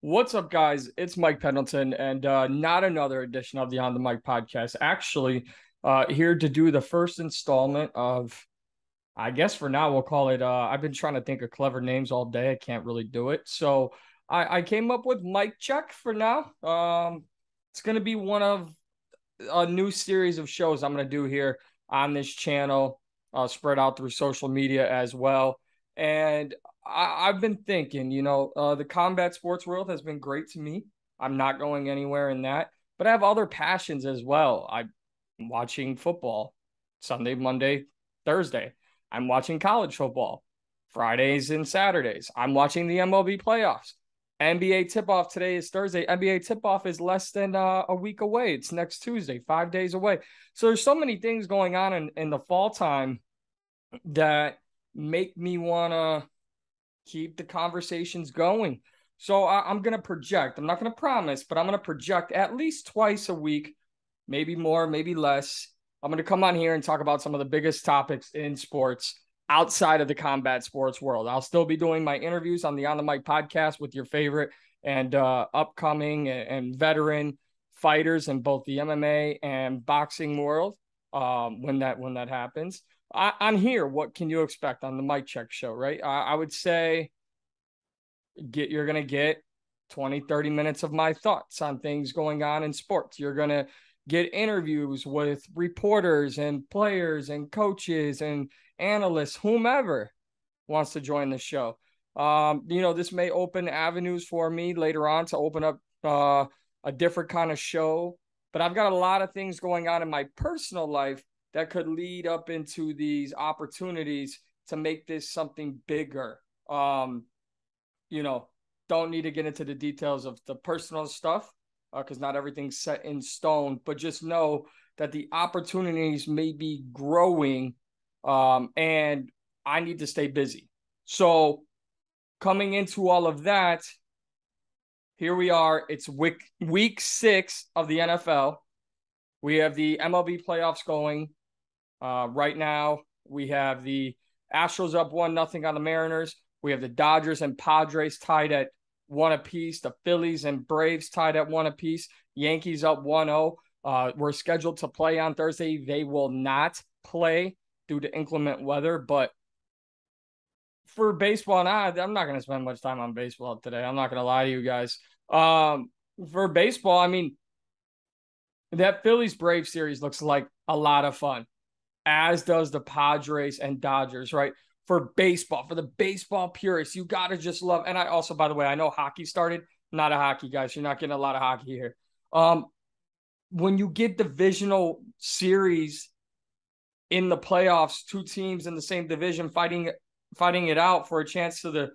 What's up, guys? It's Mike Pendleton, and not another edition of the On the Mic podcast. Actually, here to do the first installment of, I guess for now we'll call it. I've been trying to think of clever names all day. I can't really do it, so I came up with Mike Check for now. It's gonna be one of a new series of shows I'm gonna do here on this channel, spread out through social media as well. And I've been thinking, the combat sports world has been great to me. I'm not going anywhere in that, but I have other passions as well. I'm watching football Sunday, Monday, Thursday. I'm watching college football Fridays and Saturdays. I'm watching the MLB playoffs. NBA tip-off today is Thursday. NBA tip-off is less than a week away. It's next Tuesday, 5 days away. So there's so many things going on in the fall time that make me want to keep the conversations going. So I'm going to project. I'm not going to promise, but I'm going to project at least twice a week, maybe more, maybe less. I'm going to come on here and talk about some of the biggest topics in sports outside of the combat sports world. I'll still be doing my interviews on the On the Mic podcast with your favorite and upcoming and veteran fighters in both the MMA and boxing world when that happens. On here, what can you expect on the Mic Check show, right? I would say you're going to get 20, 30 minutes of my thoughts on things going on in sports. You're going to get interviews with reporters and players and coaches and analysts, whomever wants to join the show. This may open avenues for me later on to open up a different kind of show, but I've got a lot of things going on in my personal life that could lead up into these opportunities to make this something bigger. You know, don't need to get into the details of the personal stuff because not everything's set in stone, but just know that the opportunities may be growing and I need to stay busy. So coming into all of that, here we are. It's week 6 of the NFL. We have the MLB playoffs going right now. We have the Astros up 1-0 on the Mariners. We have the Dodgers and Padres tied at 1 apiece. The Phillies and Braves tied at 1 apiece. Yankees up 1-0. We're scheduled to play on Thursday. They will not play due to inclement weather. But for baseball, I'm not going to spend much time on baseball today. I'm not going to lie to you guys. For baseball, I mean, that Phillies Braves series looks like a lot of fun, as does the Padres and Dodgers, right? For baseball, for the baseball purists, you got to just love. And I also, by the way, I know hockey started. I'm not a hockey guy, so you're not getting a lot of hockey here. When you get divisional series in the playoffs, two teams in the same division fighting it out for a chance to the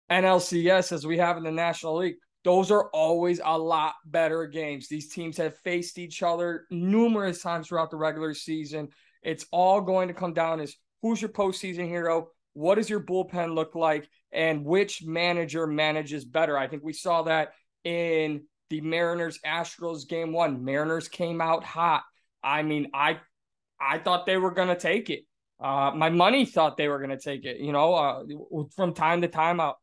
NLCS as we have in the National League, those are always a lot better games. These teams have faced each other numerous times throughout the regular season. It's all going to come down as who's your postseason hero, what does your bullpen look like, and which manager manages better. I think we saw that in the Mariners-Astros game 1. Mariners came out hot. I mean, I thought they were going to take it. My money thought they were going to take it. From time to time, I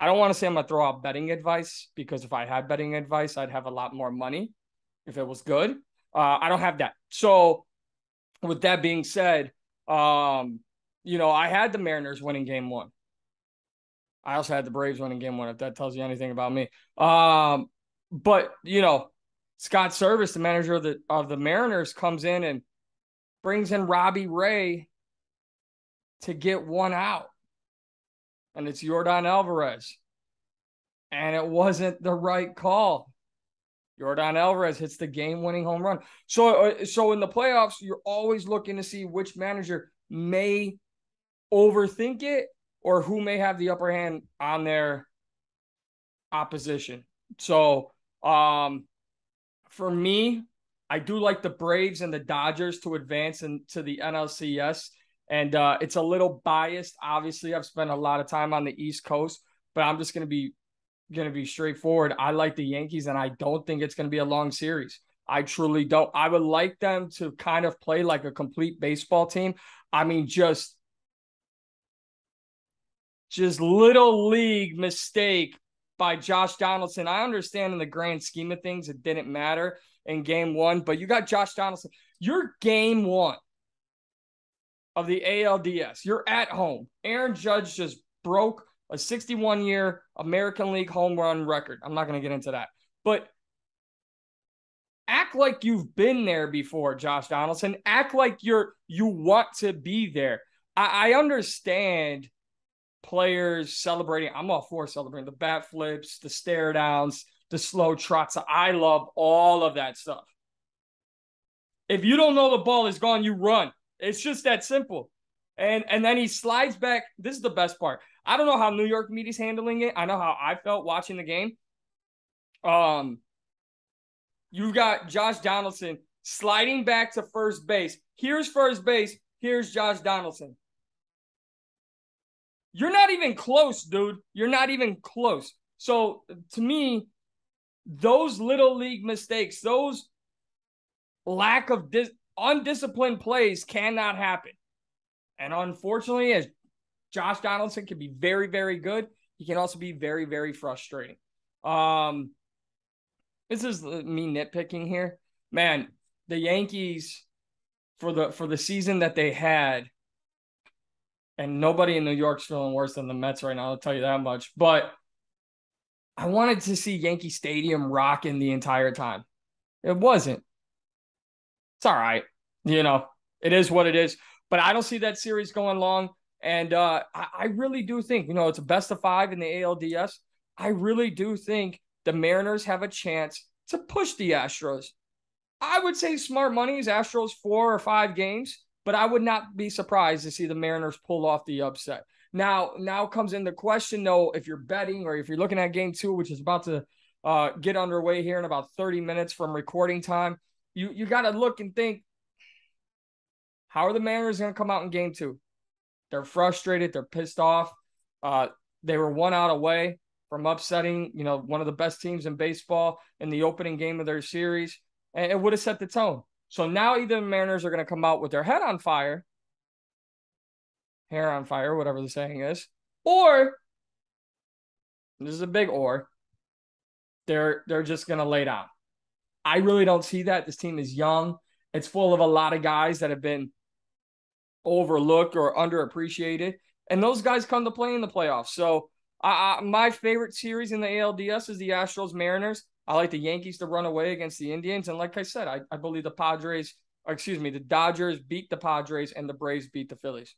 don't want to say I'm going to throw out betting advice because if I had betting advice, I'd have a lot more money if it was good. I don't have that. So with that being said, I had the Mariners winning game 1. I also had the Braves winning game 1, if that tells you anything about me. But Scott Service, the manager of the Mariners, comes in and brings in Robbie Ray to get 1 out. And it's Yordan Alvarez. And it wasn't the right call. Yordan Alvarez hits the game-winning home run. So in the playoffs, you're always looking to see which manager may overthink it or who may have the upper hand on their opposition. So for me, I do like the Braves and the Dodgers to advance into the NLCS. And it's a little biased. Obviously, I've spent a lot of time on the East Coast, but I'm just going to be straightforward. I like the Yankees, and I don't think it's going to be a long series. I truly don't. I would like them to kind of play like a complete baseball team. I mean, just little league mistake by Josh Donaldson. I understand in the grand scheme of things, it didn't matter in game one, but you got Josh Donaldson. You're game one of the ALDS. You're at home. Aaron Judge just broke a 61-year American League home run record. I'm not going to get into that. But act like you've been there before, Josh Donaldson. Act like you want to be there. I understand players celebrating. I'm all for celebrating the bat flips, the stare downs, the slow trots. I love all of that stuff. If you don't know the ball is gone, you run. It's just that simple. And then he slides back. This is the best part. I don't know how New York media's handling it. I know how I felt watching the game. You've got Josh Donaldson sliding back to first base. Here's first base. Here's Josh Donaldson. You're not even close, dude. You're not even close. So to me, those little league mistakes, those lack of undisciplined plays cannot happen. And unfortunately, as Josh Donaldson can be very, very good, he can also be very, very frustrating. This is me nitpicking here. Man, the Yankees for the season that they had, and nobody in New York's feeling worse than the Mets right now, I'll tell you that much. But I wanted to see Yankee Stadium rocking the entire time. It wasn't. It's all right. It is what it is. But I don't see that series going long. And I really do think, it's a best of 5 in the ALDS. I really do think the Mariners have a chance to push the Astros. I would say smart money is Astros 4 or 5 games, but I would not be surprised to see the Mariners pull off the upset. Now comes into question, though, if you're betting or if you're looking at game 2, which is about to get underway here in about 30 minutes from recording time, you got to look and think, how are the Mariners going to come out in game 2? They're frustrated. They're pissed off. They were 1 out away from upsetting, one of the best teams in baseball in the opening game of their series. And it would have set the tone. So now either the Mariners are going to come out with their head on fire, hair on fire, whatever the saying is, or, this is a big or, they're just going to lay down. I really don't see that. This team is young. It's full of a lot of guys that have been overlooked or underappreciated. And those guys come to play in the playoffs. So my favorite series in the ALDS is the Astros-Mariners. I like the Yankees to run away against the Indians. And like I said, I believe the Dodgers beat the Padres and the Braves beat the Phillies.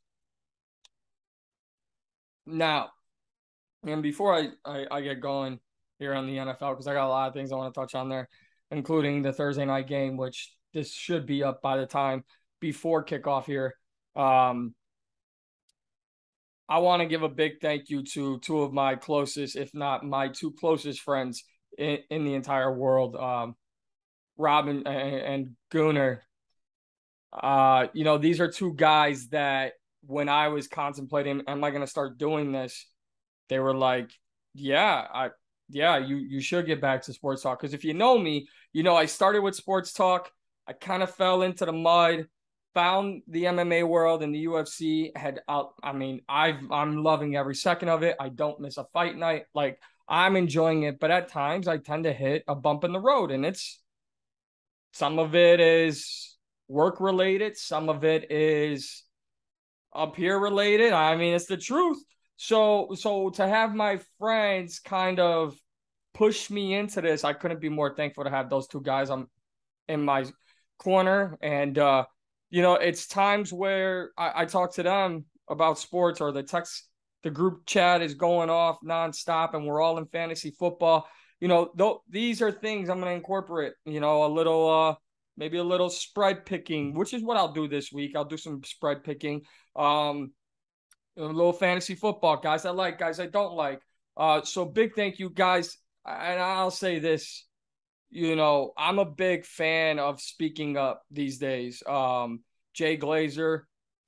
Now, and before I get going here on the NFL, because I got a lot of things I want to touch on there, including the Thursday night game, which this should be up by the time before kickoff here. I want to give a big thank you to 2 of my closest, if not my 2 closest friends in the entire world, Rob and Gunnar. These are 2 guys that when I was contemplating, am I going to start doing this? They were like, you should get back to sports talk. Because if you know me, I started with sports talk. I kind of fell into the mud, found the MMA world and the UFC. I'm loving every second of it. I don't miss a fight night. Like, I'm enjoying it. But at times I tend to hit a bump in the road. And some of it is work related. Some of it is up here related. It's the truth. So to have my friends kind of push me into this, I couldn't be more thankful to have those 2 guys in my corner. And, it's times where I talk to them about sports, or the group chat is going off nonstop and we're all in fantasy football. These are things I'm going to incorporate, maybe a little spread picking, which is what I'll do this week. I'll do some spread picking. A little fantasy football, guys I like, guys I don't like. So big thank you, guys. And I'll say this, I'm a big fan of speaking up these days. Jay Glazer,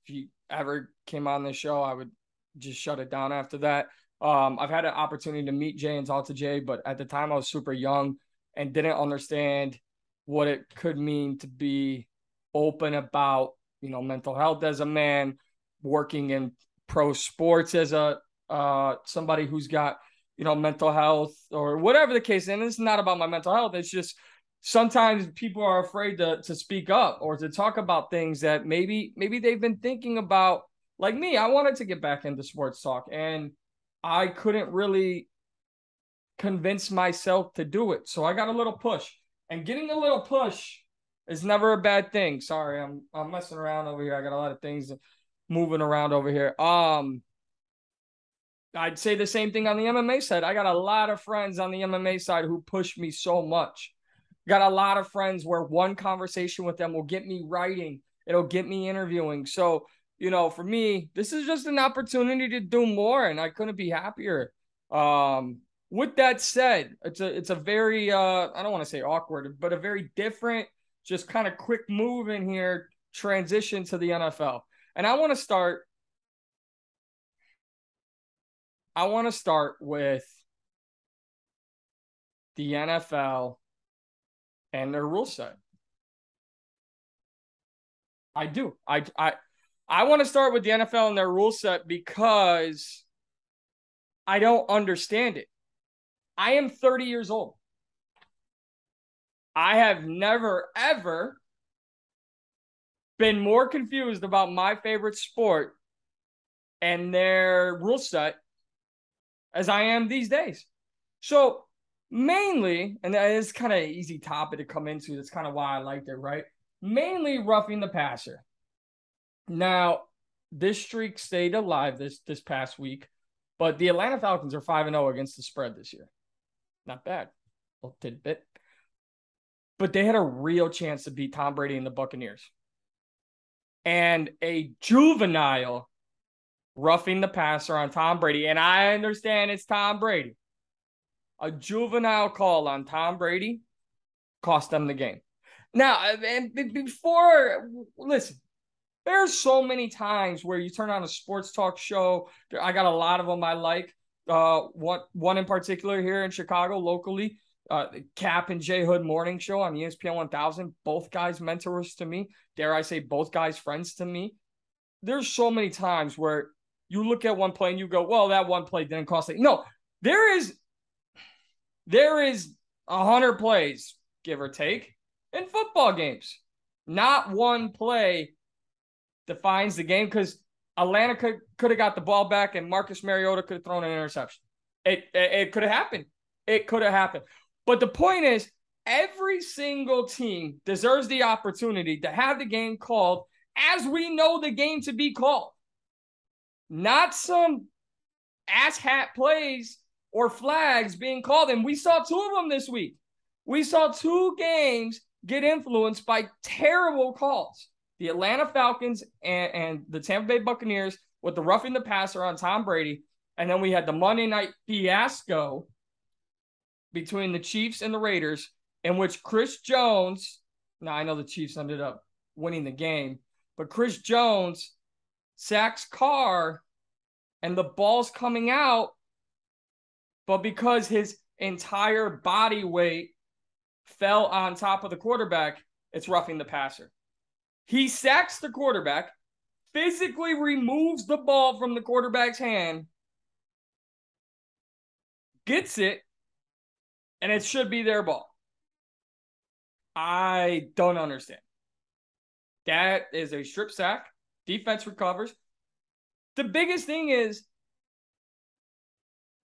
if you ever came on this show, I would just shut it down after that. I've had an opportunity to meet Jay and talk to Jay, but at the time I was super young and didn't understand what it could mean to be open about, mental health as a man, working in pro sports as somebody who's got, mental health or whatever the case. And it's not about my mental health. It's just sometimes people are afraid to speak up or to talk about things that maybe they've been thinking about. Like me, I wanted to get back into sports talk, and I couldn't really convince myself to do it. So I got a little push, and getting a little push is never a bad thing. Sorry, I'm messing around over here. I got a lot of things moving around over here. I'd say the same thing on the MMA side. I got a lot of friends on the MMA side who push me so much. Got a lot of friends where one conversation with them will get me writing. It'll get me interviewing. So, for me, this is just an opportunity to do more, and I couldn't be happier. With that said, it's a very I don't want to say awkward, but a very different, just kind of quick move in here, transition to the NFL. And I want to start with the NFL and their rule set. I do. I want to start with the NFL and their rule set because I don't understand it. I am 30 years old. I have never, ever been more confused about my favorite sport and their rule set as I am these days. So mainly, and that is kind of an easy topic to come into. That's kind of why I liked it, right? Mainly roughing the passer. Now, this streak stayed alive this past week, but the Atlanta Falcons are 5-0 against the spread this year. Not bad. A little tidbit. But they had a real chance to beat Tom Brady and the Buccaneers. And a juvenile roughing the passer on Tom Brady, and I understand it's Tom Brady. A juvenile call on Tom Brady cost them the game. Now, and before, listen, there's so many times where you turn on a sports talk show. I got a lot of them I like. One in particular here in Chicago, locally, Cap and J Hood morning show on ESPN 1000. Both guys mentors to me. Dare I say, both guys friends to me. There's so many times where you look at one play and you go, well, that one play didn't cost it. No, there is 100 plays, give or take, in football games. Not one play defines the game, because Atlanta could have got the ball back and Marcus Mariota could have thrown an interception. It could have happened. It could have happened. But the point is, every single team deserves the opportunity to have the game called as we know the game to be called. Not some asshat plays or flags being called. And we saw two of them this week. We saw two games get influenced by terrible calls. The Atlanta Falcons and the Tampa Bay Buccaneers with the roughing the passer on Tom Brady. And then we had the Monday night fiasco between the Chiefs and the Raiders, in which Chris Jones, now I know the Chiefs ended up winning the game, but Chris Jones sacks Carr and the ball's coming out, but because his entire body weight fell on top of the quarterback, it's roughing the passer. He sacks the quarterback, physically removes the ball from the quarterback's hand, gets it, and it should be their ball. I don't understand. That is a strip sack. Defense recovers. The biggest thing is,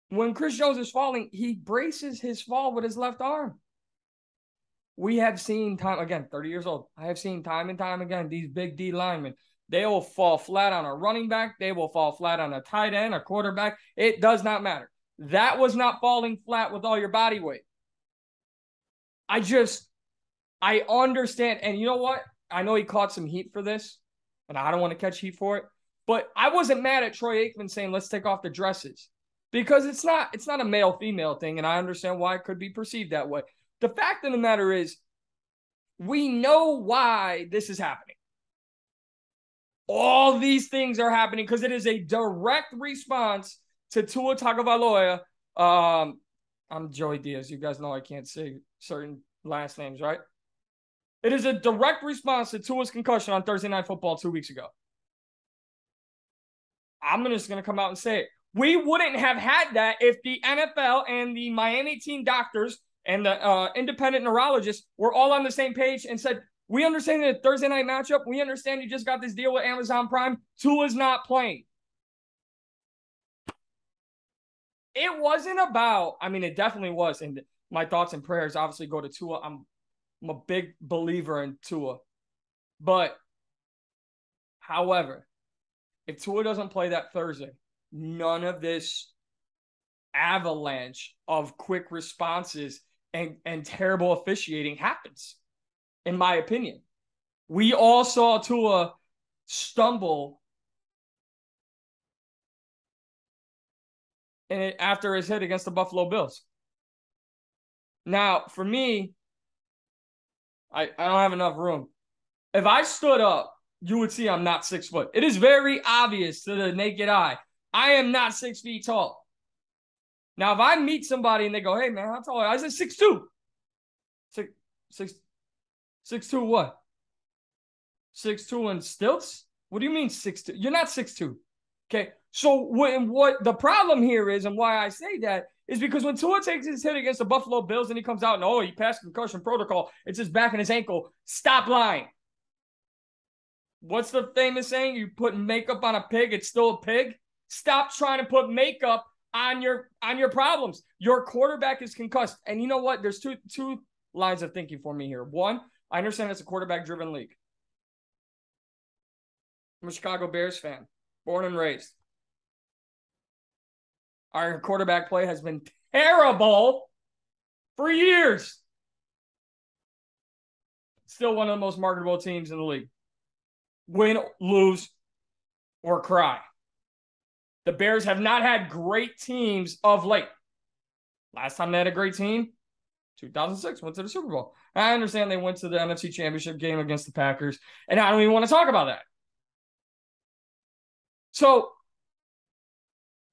when Chris Jones is falling, he braces his fall with his left arm. We have seen time, again, 30 years old. I have seen time and time again, these big D linemen, they will fall flat on a running back. They will fall flat on a tight end, a quarterback. It does not matter. That was not falling flat with all your body weight. I understand. And you know what? I know he caught some heat for this, and I don't want to catch heat for it. But I wasn't mad at Troy Aikman saying, let's take off the dresses. Because it's not a male-female thing, and I understand why it could be perceived that way. The fact of the matter is, we know why this is happening. All these things are happening because it is a direct response to Tua Tagovailoa. I'm Joey Diaz. You guys know I can't say certain last names, right? It is a direct response to Tua's concussion on Thursday Night Football 2 weeks ago. I'm just going to come out and say it. We wouldn't have had that if the NFL and the Miami team doctors and the independent neurologists were all on the same page and said, we understand the Thursday night matchup. We understand you just got this deal with Amazon Prime. Tua's not playing. It wasn't about, I mean, it definitely was. And my thoughts and prayers obviously go to Tua. I'm a big believer in Tua. But, however, if Tua doesn't play that Thursday, none of this avalanche of quick responses and terrible officiating happens, in my opinion. We all saw Tua stumble after his hit against the Buffalo Bills. Now, for me, I don't have enough room. If I stood up, you would see I'm not 6 foot. It is very obvious to the naked eye. I am not 6 feet tall. Now, if I meet somebody and they go, hey, man, how tall are you? I said 6'2". 6'2" what? 6'2" in stilts? What do you mean 6'2"? You're not 6'2". Okay. So what the problem here is, and why I say that, is because when Tua takes his hit against the Buffalo Bills and he comes out and, he passed concussion protocol, it's his back and his ankle. Stop lying. What's the famous saying? You put makeup on a pig, it's still a pig. Stop trying to put makeup on your problems. Your quarterback is concussed. And you know what? There's two lines of thinking for me here. One, I understand it's a quarterback-driven league. I'm a Chicago Bears fan, born and raised. Our quarterback play has been terrible for years. Still one of the most marketable teams in the league. Win, lose, or cry. The Bears have not had great teams of late. Last time they had a great team, 2006, went to the Super Bowl. I understand they went to the NFC Championship game against the Packers, and I don't even want to talk about that. So,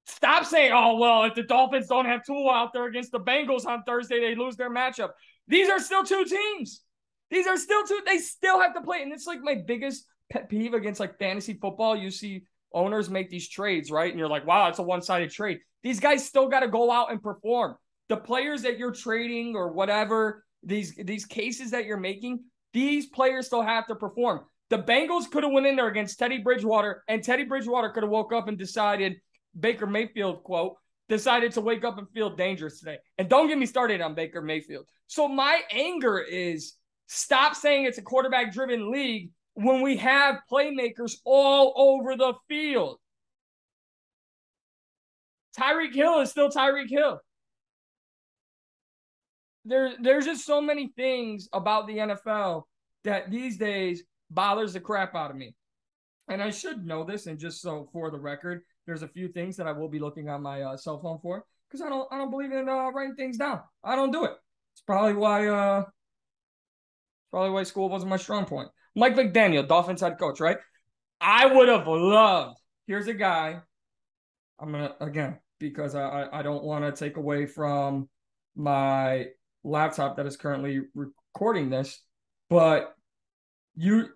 stop saying, if the Dolphins don't have Tua out there against the Bengals on Thursday, they lose their matchup. These are still two teams. They still have to play. And it's like my biggest pet peeve against like fantasy football. You see owners make these trades, right? And you're like, wow, it's a one-sided trade. These guys still got to go out and perform. The players that you're trading or whatever, these cases that you're making, these players still have to perform. The Bengals could have went in there against Teddy Bridgewater, and Teddy Bridgewater could have woke up and decided, Baker Mayfield quote, decided to wake up and feel dangerous today. And don't get me started on Baker Mayfield. So my anger is, stop saying it's a quarterback-driven league when we have playmakers all over the field. Tyreek Hill is still Tyreek Hill. There's just so many things about the NFL that these days bothers the crap out of me. And I should know this, and just so for the record, there's a few things that I will be looking on my cell phone for, because I don't believe in writing things down. I don't do it. It's probably why school wasn't my strong point. Mike McDaniel, Dolphins head coach, right? I would have loved. Here's a guy. I'm gonna again, because I don't want to take away from my laptop that is currently recording this, but you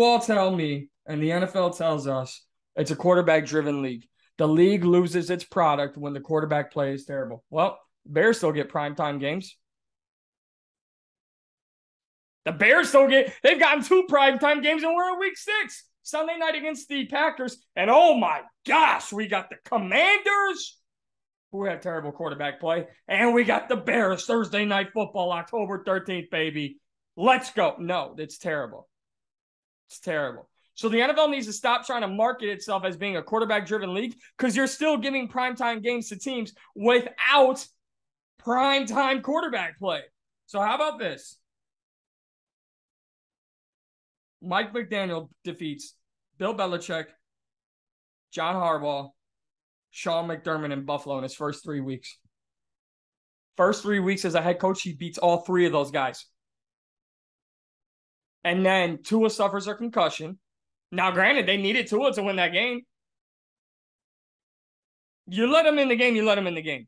all tell me, and the NFL tells us, it's a quarterback-driven league. The league loses its product when the quarterback play is terrible. Well, Bears still get primetime games. The Bears they've gotten 2 primetime games, and we're in week 6. Sunday night against the Packers. And oh my gosh, we got the Commanders, who have terrible quarterback play. And we got the Bears Thursday night football, October 13th, baby. Let's go. No, it's terrible. It's terrible. So the NFL needs to stop trying to market itself as being a quarterback-driven league, because you're still giving primetime games to teams without primetime quarterback play. So how about this? Mike McDaniel defeats Bill Belichick, John Harbaugh, Sean McDermott in Buffalo in his first 3 weeks. First 3 weeks as a head coach, he beats all 3 of those guys. And then Tua suffers a concussion. Now, granted, they needed Tua to win that game. You let him in the game, you let him in the game.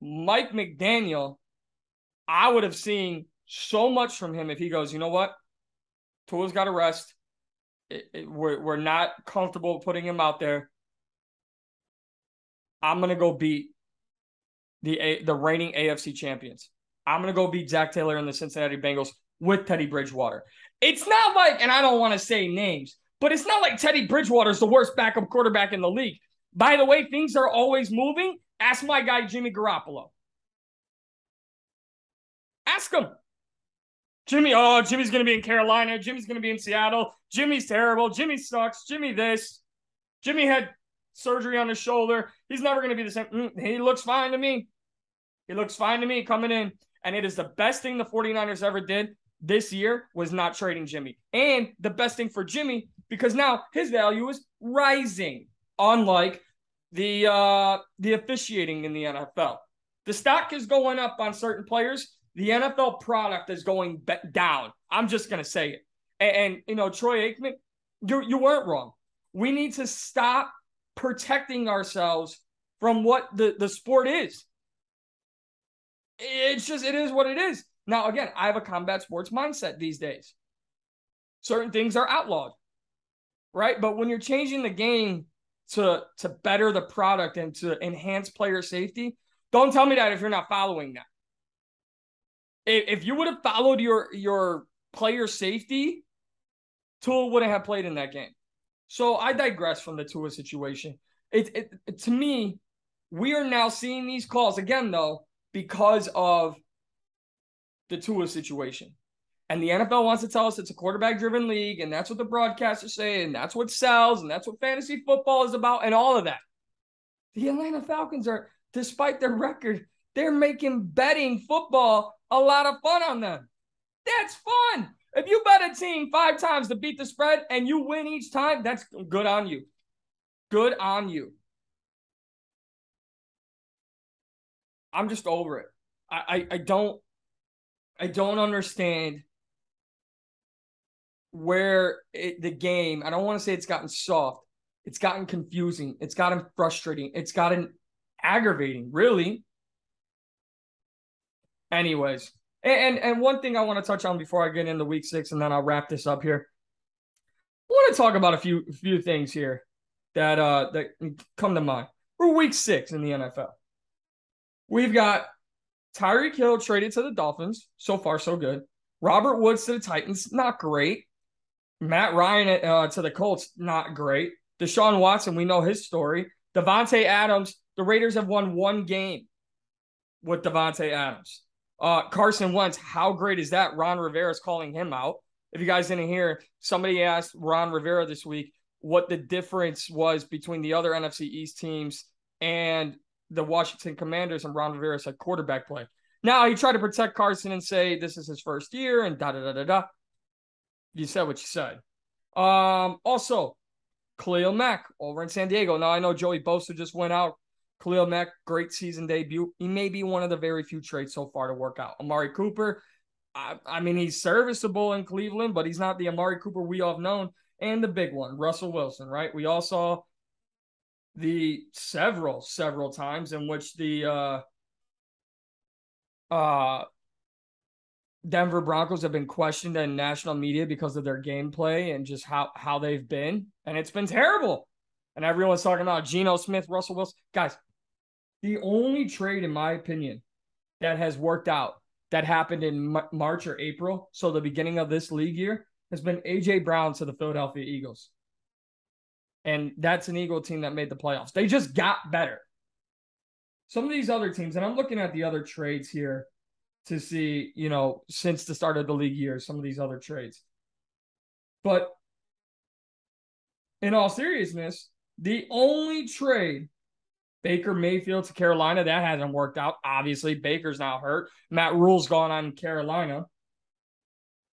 Mike McDaniel, I would have seen so much from him if he goes, you know what? Tua's got to rest. We're not comfortable putting him out there. I'm going to go beat the reigning AFC champions. I'm going to go beat Zach Taylor and the Cincinnati Bengals with Teddy Bridgewater. It's not like, and I don't want to say names, but it's not like Teddy Bridgewater is the worst backup quarterback in the league. By the way, things are always moving. Ask my guy, Jimmy Garoppolo. Ask him. Jimmy's going to be in Carolina. Jimmy's going to be in Seattle. Jimmy's terrible. Jimmy sucks. Jimmy this. Jimmy had surgery on his shoulder. He's never going to be the same. He looks fine to me. He looks fine to me coming in. And it is the best thing the 49ers ever did this year was not trading Jimmy. And the best thing for Jimmy, because now his value is rising, unlike the officiating in the NFL. The stock is going up on certain players. The NFL product is going down. I'm just going to say it. And you know, Troy Aikman, you weren't wrong. We need to stop protecting ourselves from what the sport is. It is what it is. Now, again, I have a combat sports mindset these days. Certain things are outlawed, right? But when you're changing the game to better the product and to enhance player safety, don't tell me that if you're not following that. If you would have followed your player safety, Tua wouldn't have played in that game. So I digress from the Tua situation. To me, we are now seeing these calls again, though, because of the Tua situation. And the NFL wants to tell us it's a quarterback-driven league, and that's what the broadcasters say, and that's what sells, and that's what fantasy football is about, and all of that. The Atlanta Falcons are, despite their record, they're making betting football a lot of fun on them. That's fun. If you bet a team 5 times to beat the spread and you win each time, that's good on you. Good on you. I'm just over it. I don't understand where the game, I don't want to say it's gotten soft. It's gotten confusing. It's gotten frustrating. It's gotten aggravating, really. Anyways, and one thing I want to touch on before I get into week 6, and then I'll wrap this up here. I want to talk about a few things here that come to mind. For week 6 in the NFL. We've got Tyreek Hill traded to the Dolphins. So far, so good. Robert Woods to the Titans. Not great. Matt Ryan to the Colts. Not great. Deshaun Watson, we know his story. Devontae Adams, the Raiders have won 1 game with Devontae Adams. Carson Wentz, how great is that? Ron Rivera's calling him out. If you guys didn't hear, somebody asked Ron Rivera this week what the difference was between the other NFC East teams and the Washington Commanders, and Ron Rivera said quarterback play. Now, he tried to protect Carson and say this is his first year and da-da-da-da-da. You said what you said. Also, Khalil Mack over in San Diego. Now, I know Joey Bosa just went out. Khalil Mack, great season debut. He may be one of the very few trades so far to work out. Amari Cooper, I mean, he's serviceable in Cleveland, but he's not the Amari Cooper we all have known. And the big one, Russell Wilson, right? We all saw the several times in which the Denver Broncos have been questioned in national media because of their gameplay and just how they've been. And it's been terrible. And everyone's talking about Geno Smith, Russell Wilson. Guys, the only trade, in my opinion, that has worked out that happened in March or April, so the beginning of this league year, has been A.J. Brown to the Philadelphia Eagles. And that's an Eagle team that made the playoffs. They just got better. Some of these other teams, and I'm looking at the other trades here to see, you know, since the start of the league year, some of these other trades. But in all seriousness, the only trade, Baker Mayfield to Carolina, that hasn't worked out. Obviously, Baker's now hurt. Matt Rule's gone on Carolina.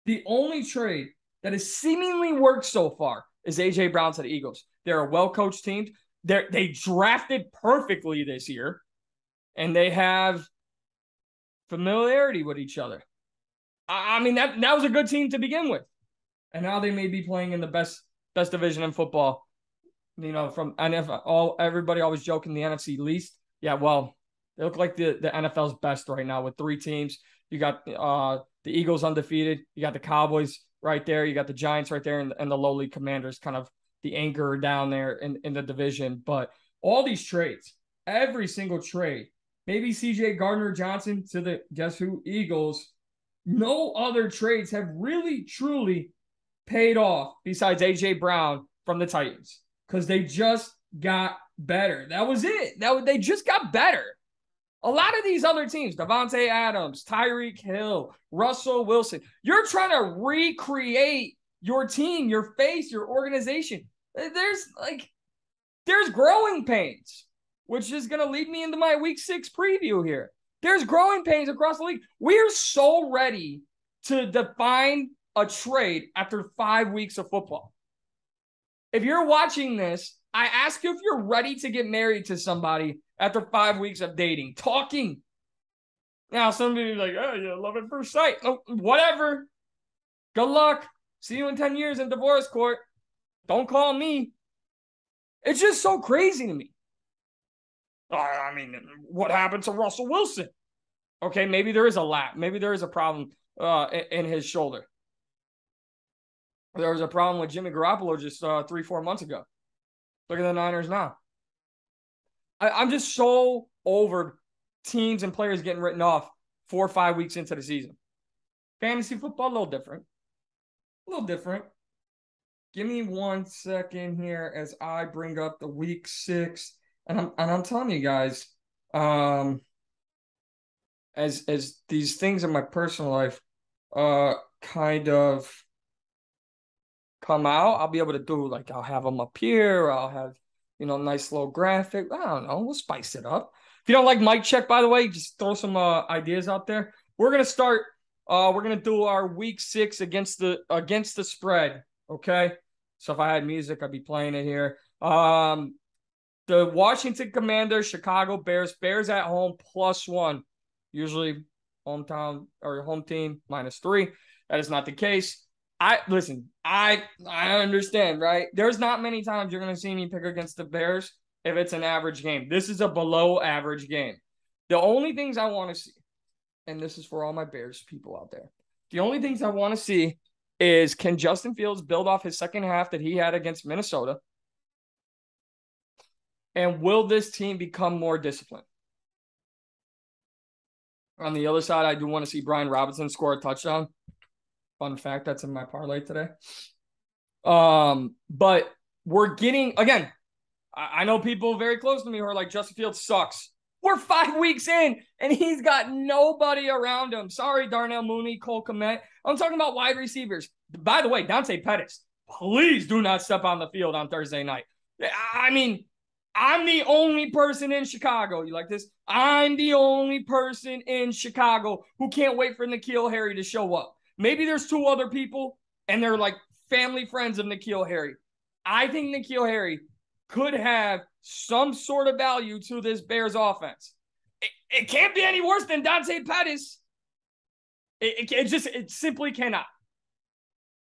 The only trade that has seemingly worked so far is A.J. Brown to the Eagles. They're a well-coached team. They drafted perfectly this year, and they have familiarity with each other. I mean, that was a good team to begin with. And now they may be playing in the best division in football. You know, from NFL, everybody always joking the NFC least. Yeah, well, they look like the NFL's best right now with 3 teams. You got the Eagles undefeated. You got the Cowboys right there. You got the Giants right there, and the lowly Commanders, kind of the anchor down there in the division. But all these trades, every single trade. Maybe CJ Gardner-Johnson to the, guess who, Eagles. No other trades have really, truly paid off besides A.J. Brown from the Titans because they just got better. That was it. They just got better. A lot of these other teams, Devontae Adams, Tyreek Hill, Russell Wilson, you're trying to recreate your team, your face, your organization. There's growing pains, which is going to lead me into my week 6 preview here. There's growing pains across the league. We're so ready to define a trade after 5 weeks of football. If you're watching this, I ask you if you're ready to get married to somebody after 5 weeks of dating, talking. Now, somebody's like, oh, yeah, love at first sight. Oh, whatever. Good luck. See you in 10 years in divorce court. Don't call me. It's just so crazy to me. I mean, what happened to Russell Wilson? Okay, maybe there is a lap. Maybe there is a problem in his shoulder. There was a problem with Jimmy Garoppolo just 3-4 months ago. Look at the Niners now. I'm just so over teams and players getting written off 4 or 5 weeks into the season. Fantasy football, a little different. A little different. Give me 1 second here as I bring up the week 6. And I'm telling you guys, as these things in my personal life kind of come out, I'll be able to do, like, I'll have them up here, I'll have, nice little graphic. I don't know, we'll spice it up. If you don't like mic check, by the way, just throw some ideas out there. We're gonna start. We're gonna do our week 6 against the spread. Okay, so if I had music, I'd be playing it here. The Washington Commanders, Chicago Bears, Bears at home +1. Usually hometown or home team -3. That is not the case. I understand, right? There's not many times you're going to see me pick against the Bears if it's an average game. This is a below average game. The only things I want to see, and this is for all my Bears people out there, the only things I want to see is, can Justin Fields build off his second half that he had against Minnesota? And will this team become more disciplined? On the other side, I do want to see Brian Robinson score a touchdown. Fun fact, that's in my parlay today. But we're getting, again, I know people very close to me who are like, Justin Fields sucks. We're 5 weeks in, and he's got nobody around him. Sorry, Darnell Mooney, Cole Kmet. I'm talking about wide receivers. By the way, Dante Pettis, please do not step on the field on Thursday night. I mean, I'm the only person in Chicago. You like this? I'm the only person in Chicago who can't wait for N'Keal Harry to show up. Maybe there's 2 other people, and they're like family friends of N'Keal Harry. I think N'Keal Harry could have some sort of value to this Bears offense. It can't be any worse than Dante Pettis. It simply cannot.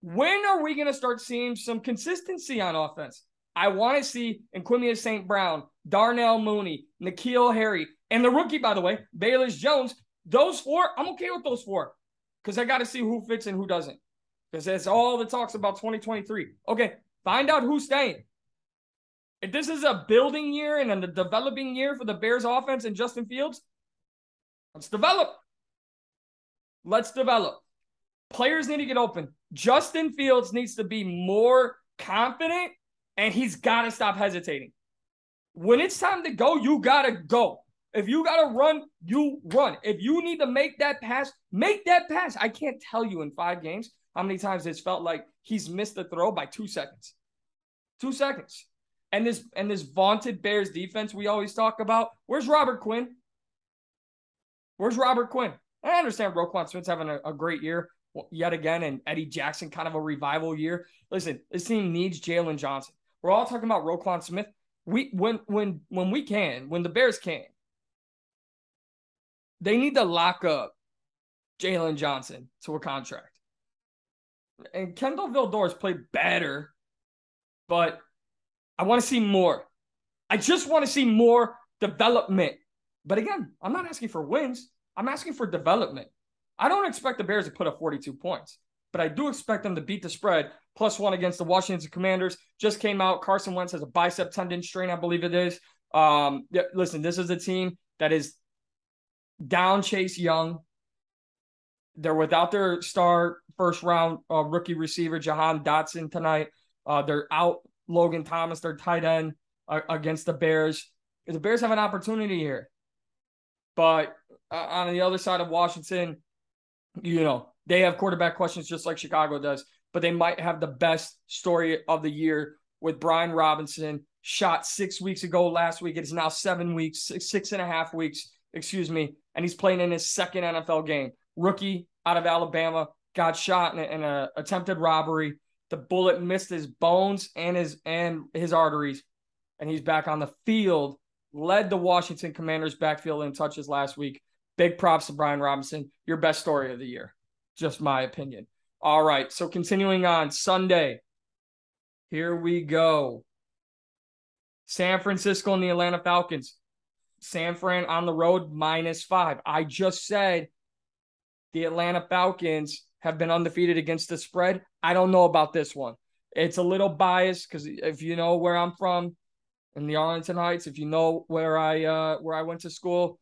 When are we going to start seeing some consistency on offense? I want to see Nquimia St. Brown, Darnell Mooney, N'Keal Harry, and the rookie, by the way, Bayless Jones. Those 4, I'm okay with those 4 because I got to see who fits and who doesn't, because that's all the talks about 2023. Okay, find out who's staying. If this is a building year and a developing year for the Bears offense and Justin Fields, let's develop. Let's develop. Players need to get open. Justin Fields needs to be more confident, and he's got to stop hesitating. When it's time to go, you got to go. If you got to run, you run. If you need to make that pass, make that pass. I can't tell you in 5 games how many times it's felt like he's missed the throw by 2 seconds. 2 seconds. And this vaunted Bears defense we always talk about, where's Robert Quinn? Where's Robert Quinn? I understand Roquan Smith's having a great year yet again, and Eddie Jackson kind of a revival year. Listen, this team needs Jalen Johnson. We're all talking about Roquan Smith. When the Bears can, they need to lock up Jalen Johnson to a contract. And Kendall Vildor's played better, but I want to see more. I just want to see more development. But again, I'm not asking for wins. I'm asking for development. I don't expect the Bears to put up 42 points, but I do expect them to beat the spread. +1 against the Washington Commanders. Just came out. Carson Wentz has a bicep tendon strain, I believe it is. Listen, this is a team that is down Chase Young. They're without their star first round rookie receiver, Jahan Dotson, tonight. They're out Logan Thomas, their tight end, against the Bears. The Bears have an opportunity here. But on the other side of Washington, they have quarterback questions just like Chicago does. But they might have the best story of the year with Brian Robinson, shot 6 weeks ago last week. It is now 7 weeks, 6.5 weeks, and he's playing in his second NFL game. Rookie out of Alabama, got shot in an attempted robbery. The bullet missed his bones and his arteries, and he's back on the field. Led the Washington Commanders backfield in touches last week. Big props to Brian Robinson. Your best story of the year. Just my opinion. All right, so continuing on, Sunday. Here we go. San Francisco and the Atlanta Falcons. San Fran on the road, -5. I just said the Atlanta Falcons have been undefeated against the spread. I don't know about this one. It's a little biased because if you know where I'm from in the Arlington Heights, if you know where I went to school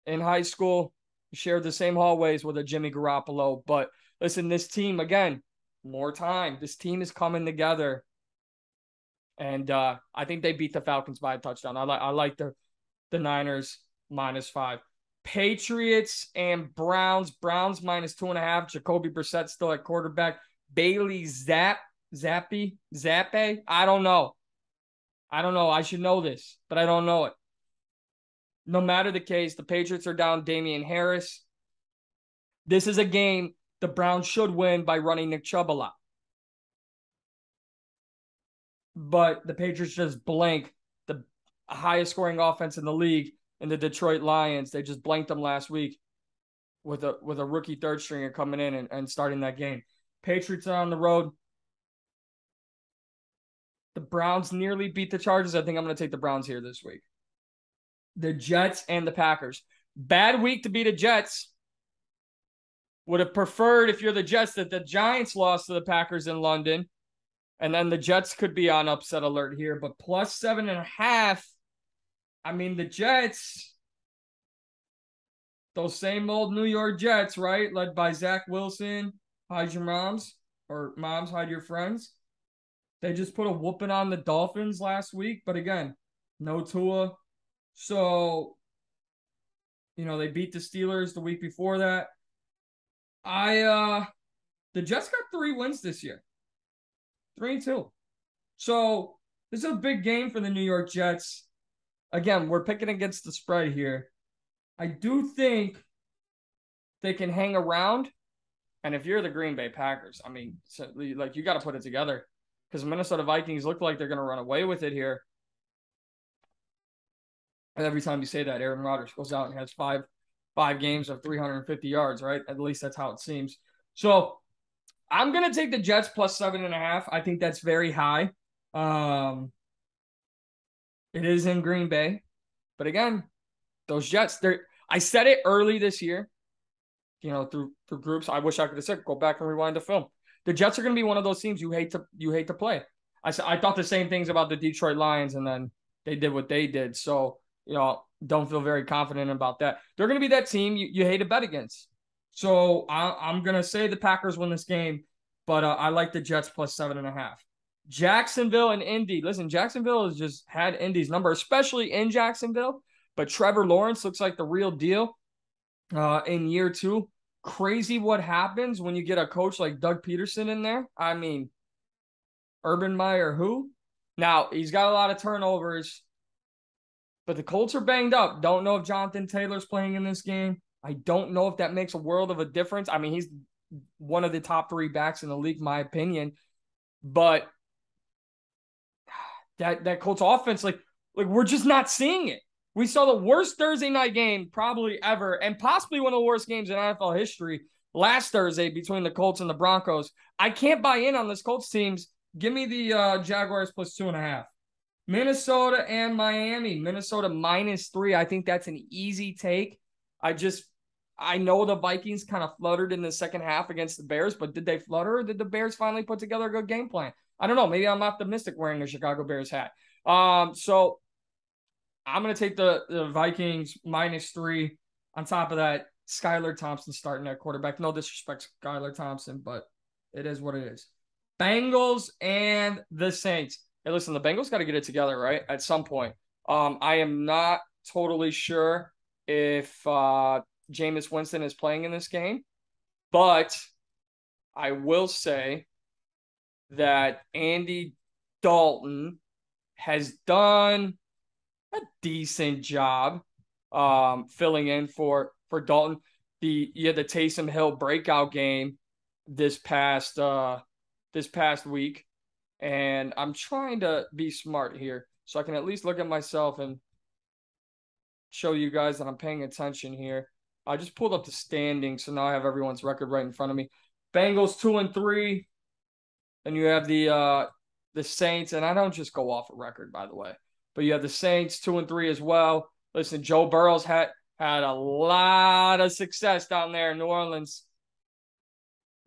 in high school, shared the same hallways with a Jimmy Garoppolo. But listen, this team, again, more time. This team is coming together. And I think they beat the Falcons by a touchdown. I like the Niners -5. Patriots and Browns. Browns -2.5. Jacoby Brissett still at quarterback. Bailey Zappe. I don't know. I should know this, but I don't know it. No matter the case, the Patriots are down Damian Harris. This is a game the Browns should win by running Nick Chubb a lot. But the Patriots just blank the highest scoring offense in the league in the Detroit Lions. They just blanked them last week with a rookie third stringer coming in and starting that game. Patriots are on the road. The Browns nearly beat the Chargers. I think I'm going to take the Browns here this week. The Jets and the Packers. Bad week to beat the Jets. Would have preferred, if you're the Jets, that the Giants lost to the Packers in London. And then the Jets could be on upset alert here. But +7.5. I mean, the Jets, those same old New York Jets, right? Led by Zach Wilson. Hide your moms. Or moms, hide your friends. They just put a whooping on the Dolphins last week. But again, no Tua. So, they beat the Steelers the week before that. The Jets got 3 wins this year. 3-2. So, this is a big game for the New York Jets. Again, we're picking against the spread here. I do think they can hang around. And if you're the Green Bay Packers, I mean, you got to put it together. Because Minnesota Vikings look like they're going to run away with it here. And every time you say that, Aaron Rodgers goes out and has five games of 350 yards, right? At least that's how it seems. So I'm going to take the Jets +7.5. I think that's very high. It is in Green Bay. But again, those Jets, I said it early this year, through groups. I wish I could have said, go back and rewind the film. The Jets are going to be one of those teams you hate to play. I thought the same things about the Detroit Lions, and then they did what they did. So, don't feel very confident about that. They're going to be that team you hate to bet against. So I'm going to say the Packers win this game, but I like the Jets +7.5. Jacksonville and Indy. Listen, Jacksonville has just had Indy's number, especially in Jacksonville. But Trevor Lawrence looks like the real deal in year 2. Crazy what happens when you get a coach like Doug Peterson in there. I mean, Urban Meyer, who? Now, he's got a lot of turnovers, but the Colts are banged up. Don't know if Jonathan Taylor's playing in this game. I don't know if that makes a world of a difference. I mean, he's one of the top 3 backs in the league, in my opinion. But that Colts offense, like we're just not seeing it. We saw the worst Thursday night game probably ever, and possibly one of the worst games in NFL history last Thursday between the Colts and the Broncos. I can't buy in on this Colts teams. Give me the Jaguars +2.5. Minnesota and Miami. Minnesota -3. I think that's an easy take. I know the Vikings kind of fluttered in the second half against the Bears, but did they flutter or did the Bears finally put together a good game plan? I don't know. Maybe I'm optimistic wearing a Chicago Bears hat. So I'm going to take the Vikings -3. On top of that, Skylar Thompson starting at quarterback. No disrespect to Skylar Thompson, but it is what it is. Bengals and the Saints. Hey, listen, the Bengals got to get it together, right? At some point. I am not totally sure if Jameis Winston is playing in this game, but I will say that Andy Dalton has done a decent job filling in for Dalton. You had the Taysom Hill breakout game this past week, and I'm trying to be smart here so I can at least look at myself and show you guys that I'm paying attention here. I just pulled up the standings, so now I have everyone's record right in front of me. Bengals 2-3, and you have the Saints, and I don't just go off a record, by the way, but you have the Saints 2-3 as well. Listen, Joe Burrow's had a lot of success down there in New Orleans,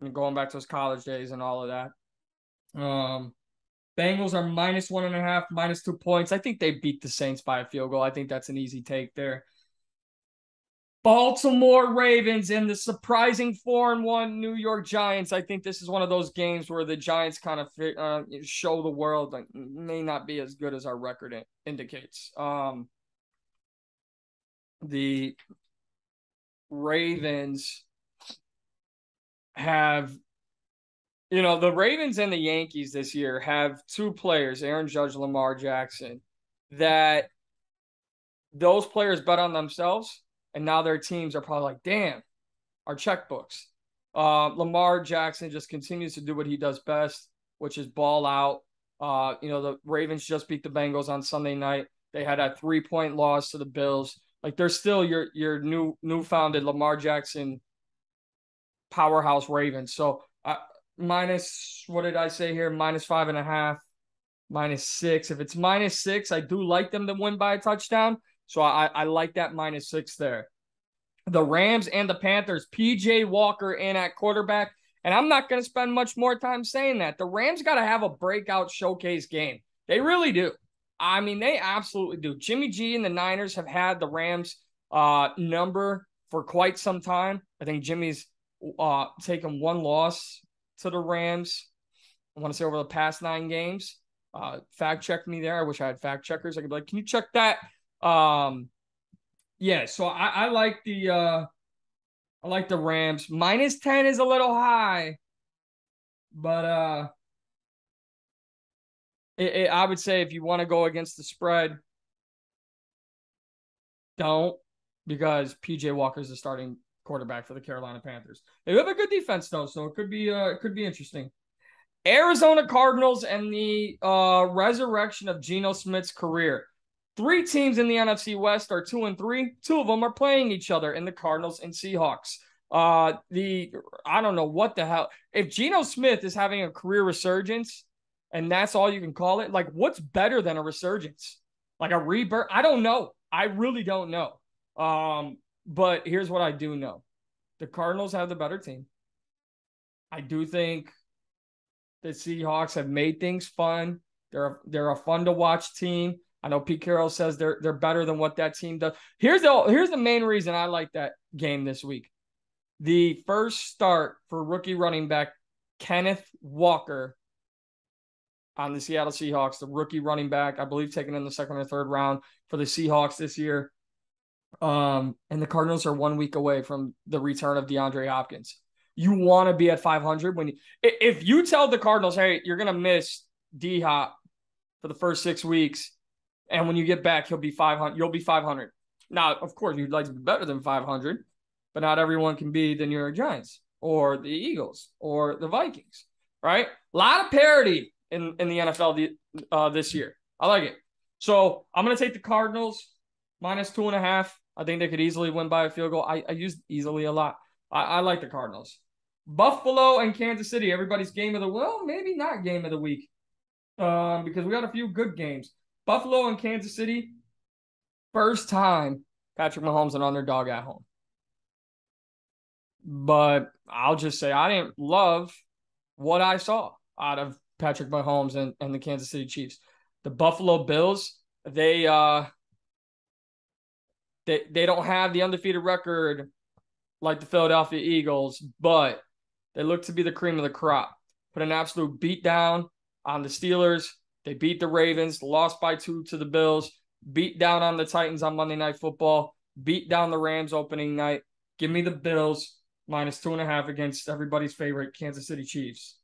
and going back to his college days and all of that. Bengals are -1.5, -2 points. I think they beat the Saints by a field goal. I think that's an easy take there. Baltimore Ravens and the surprising 4-1 New York Giants. I think this is one of those games where the Giants kind of show the world like may not be as good as our record indicates. The Ravens have, the Ravens and the Yankees this year have two players, Aaron Judge, Lamar Jackson, that those players bet on themselves. And now their teams are probably like, damn, our checkbooks. Lamar Jackson just continues to do what he does best, which is ball out. The Ravens just beat the Bengals on Sunday night. They had a 3-point loss to the Bills. Like, they're still your newfounded Lamar Jackson powerhouse Ravens. So minus, what did I say here? -5.5, -6. If it's -6, I do like them to win by a touchdown. So I like that -6 there. The Rams and the Panthers, PJ Walker in at quarterback. And I'm not going to spend much more time saying that. The Rams got to have a breakout showcase game. They really do. I mean, they absolutely do. Jimmy G and the Niners have had the Rams number for quite some time. I think Jimmy's taken one loss to the Rams, I want to say over the past 9 games. Fact check me there. I wish I had fact checkers. I could be like, can you check that? Yeah, so I like the Rams. -10 is a little high, but I would say if you want to go against the spread, don't, because PJ Walker is the starting quarterback for the Carolina Panthers. They have a good defense though, so it could be interesting. Arizona Cardinals and the resurrection of Geno Smith's career. 3 teams in the NFC West are 2-3. 2 of them are playing each other in the Cardinals and Seahawks. I don't know what the hell. If Geno Smith is having a career resurgence, and that's all you can call it, like, what's better than a resurgence? Like a rebirth? I don't know. I really don't know. But here's what I do know. The Cardinals have the better team. I do think the Seahawks have made things fun. They're a fun to watch team. I know Pete Carroll says they're better than what that team does. Here's the main reason I like that game this week. The first start for rookie running back Kenneth Walker on the Seattle Seahawks, the rookie running back, I believe taken in the 2nd or 3rd round for the Seahawks this year. And the Cardinals are 1 week away from the return of DeAndre Hopkins. You want to be at 500 if you tell the Cardinals, hey, you're going to miss D-Hop for the first 6 weeks, and when you get back, you'll be 500. Now, of course, you'd like to be better than 500, but not everyone can be the New York Giants or the Eagles or the Vikings, right? A lot of parity in the NFL this year. I like it. So I'm going to take the Cardinals -2.5. I think they could easily win by a field goal. I use easily a lot. I like the Cardinals. Buffalo and Kansas City, everybody's game of the week. Well, maybe not game of the week, because we got a few good games. Buffalo and Kansas City, first time Patrick Mahomes an underdog at home. But I'll just say I didn't love what I saw out of Patrick Mahomes and the Kansas City Chiefs. The Buffalo Bills, they They don't have the undefeated record like the Philadelphia Eagles, but they look to be the cream of the crop. Put an absolute beat down on the Steelers. They beat the Ravens, lost by 2 to the Bills, beat down on the Titans on Monday Night Football, beat down the Rams opening night. Give me the Bills -2.5 against everybody's favorite Kansas City Chiefs.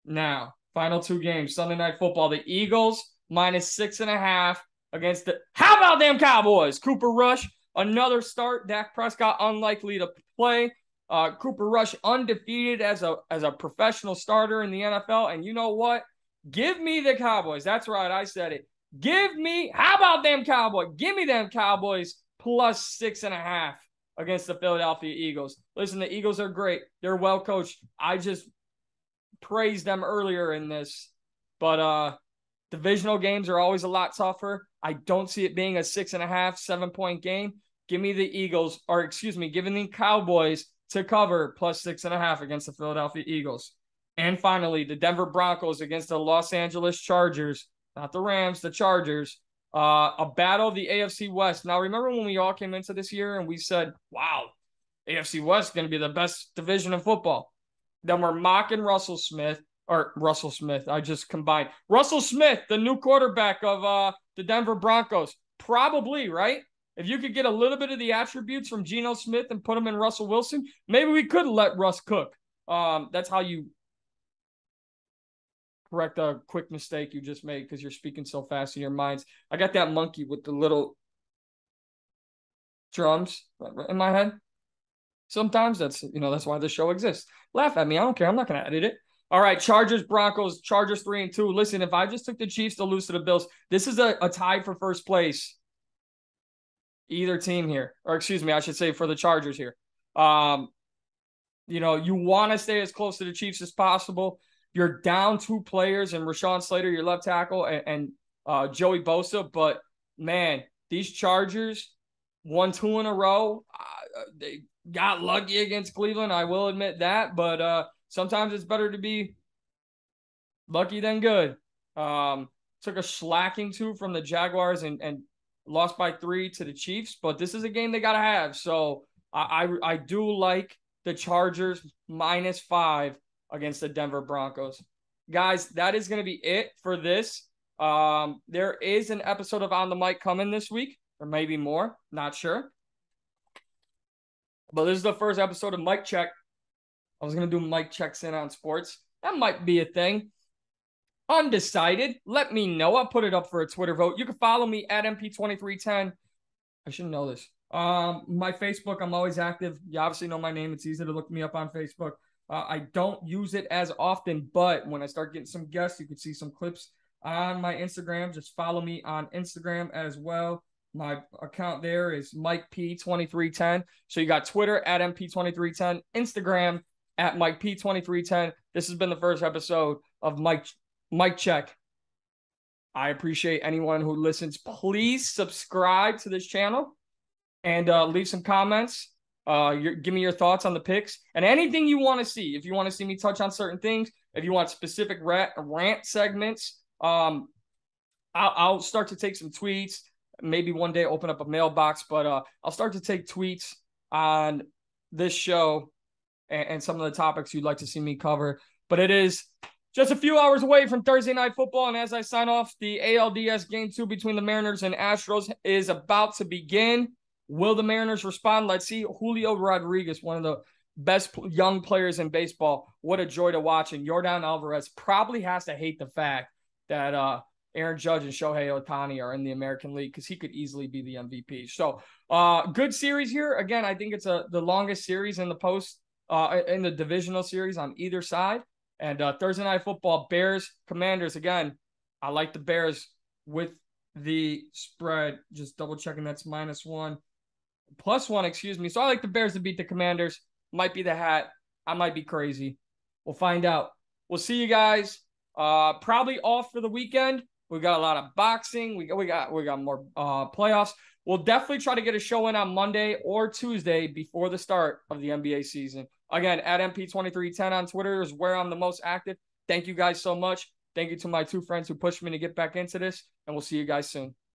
Now, final 2 games, Sunday Night Football. The Eagles -6.5 against the how about them Cowboys? Cooper Rush, another start. Dak Prescott unlikely to play. Cooper Rush undefeated as a professional starter in the NFL. And you know what? Give me the Cowboys. That's right. I said it. How about them Cowboys? Give me them Cowboys +6.5 against the Philadelphia Eagles. Listen, the Eagles are great. They're well coached. I just praised them earlier in this. But divisional games are always a lot tougher. I don't see it being a 6.5, 7-point game. Give me the giving the Cowboys to cover +6.5 against the Philadelphia Eagles. And finally, the Denver Broncos against the Los Angeles Chargers, not the Rams, the Chargers. A battle of the AFC West. Now, remember when we all came into this year and we said, wow, AFC West is going to be the best division in football. Then we're mocking Russell Smith. I just combined. Russell Smith, the new quarterback of the Denver Broncos. Probably, right? If you could get a little bit of the attributes from Geno Smith and put him in Russell Wilson, maybe we could let Russ cook. That's how you correct a quick mistake you just made because you're speaking so fast in your minds. I got that monkey with the little drums in my head. Sometimes that's why the show exists. Laugh at me. I don't care. I'm not going to edit it. All right, Chargers, Broncos, Chargers 3-2. Listen, if I just took the Chiefs to lose to the Bills, this is a tie for first place. Either team here, or excuse me, I should say for the Chargers here. You want to stay as close to the Chiefs as possible. You're down 2 players and Rashawn Slater, your left tackle, and Joey Bosa. But, man, these Chargers won 2 in a row. They got lucky against Cleveland. I will admit that. But sometimes it's better to be lucky than good. Took a slacking 2 from the Jaguars and lost by 3 to the Chiefs. But this is a game they got to have. So I do like the Chargers -5 against the Denver Broncos. Guys, that is going to be it for this. There is an episode of On the Mic coming this week, or maybe more, not sure. But this is the first episode of Mic Check. I was going to do Mic Checks in on sports. That might be a thing. Undecided. Let me know. I'll put it up for a Twitter vote. You can follow me at MP2310. I should know this. My Facebook, I'm always active. You obviously know my name. It's easy to look me up on Facebook. I don't use it as often, but when I start getting some guests, you can see some clips on my Instagram. Just follow me on Instagram as well. My account there is MikeP2310. So you got Twitter at MP2310, Instagram at MikeP2310. This has been the first episode of Mic Check. I appreciate anyone who listens. Please subscribe to this channel and leave some comments. Give me your thoughts on the picks and anything you want to see. If you want to see me touch on certain things, if you want specific rant segments, I'll start to take some tweets. Maybe one day open up a mailbox, but I'll start to take tweets on this show and some of the topics you'd like to see me cover. But it is just a few hours away from Thursday Night Football, and as I sign off, the ALDS Game 2 between the Mariners and Astros is about to begin. Will the Mariners respond? Let's see. Julio Rodriguez, one of the best young players in baseball. What a joy to watch. And Yordan Alvarez probably has to hate the fact that Aaron Judge and Shohei Ohtani are in the American League because he could easily be the MVP. So good series here. Again, I think it's the longest series in the divisional series on either side. And Thursday Night Football, Bears, Commanders. Again, I like the Bears with the spread. Just double checking that's -1. +1, excuse me. So I like the Bears to beat the Commanders. Might be the hat. I might be crazy. We'll find out. We'll see you guys. Probably off for the weekend. We got a lot of boxing. We got more playoffs. We'll definitely try to get a show in on Monday or Tuesday before the start of the NBA season. Again, at MP2310 on Twitter is where I'm the most active. Thank you guys so much. Thank you to my 2 friends who pushed me to get back into this, and we'll see you guys soon.